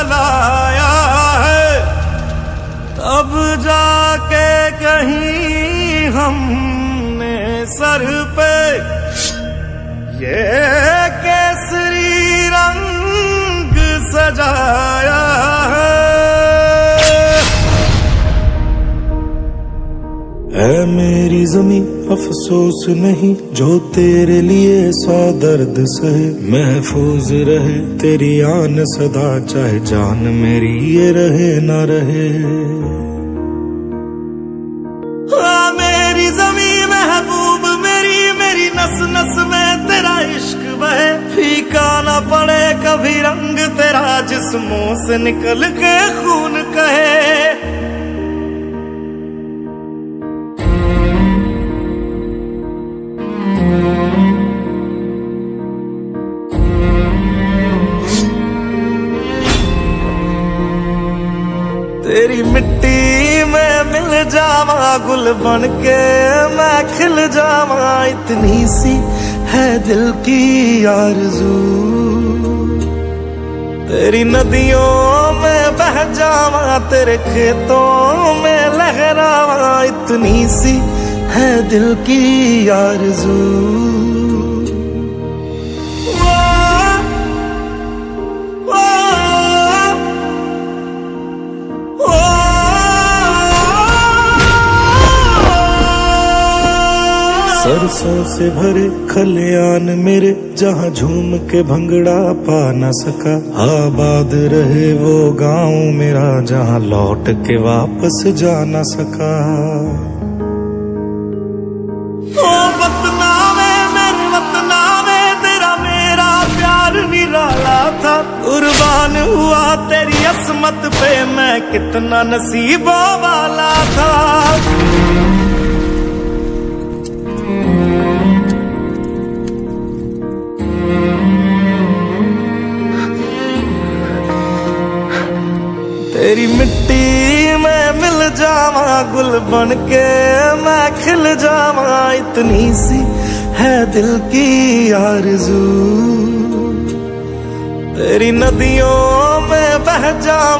जलाया है, तब जाके कहीं हमने सर पे ये केसरी रंग सजाया है। ऐ मेरी ज़मीं अफसोस नहीं जो तेरे लिए 100 दर्द सहे, महफूज रहे तेरी आन सदा चाहे जान मेरी ये रहे ना रहे। हाँ मेरी ज़मीं महबूब मेरी, मेरी नस नस में तेरा इश्क बहे, फीका ना पड़े कभी रंग तेरा जिस्मों से निकल के खून कहे। तेरी मिट्टी में मिल जावा गुल बनके मैं खिल जावा, इतनी सी है दिल की आरज़ू। तेरी नदियों में बह जावा तेरे खेतों में लहरावा, इतनी सी है दिल की आरज़ू। सरसों से भरे खलियान मेरे जहाँ झूम के भंगड़ा पा न सका, आबाद रहे वो गांव मेरा जहाँ लौट के वापस जा न सका। ओ वतना में मेरे वतना में तेरा मेरा प्यार निराला था, कुर्बान हुआ तेरी असमत पे मैं कितना नसीबों वाला था। तेरी मिट्टी में मिल जावा गुल बनके मैं खिल जावा, इतनी सी है दिल की आरज़ू। तेरी नदियों में बह जावा।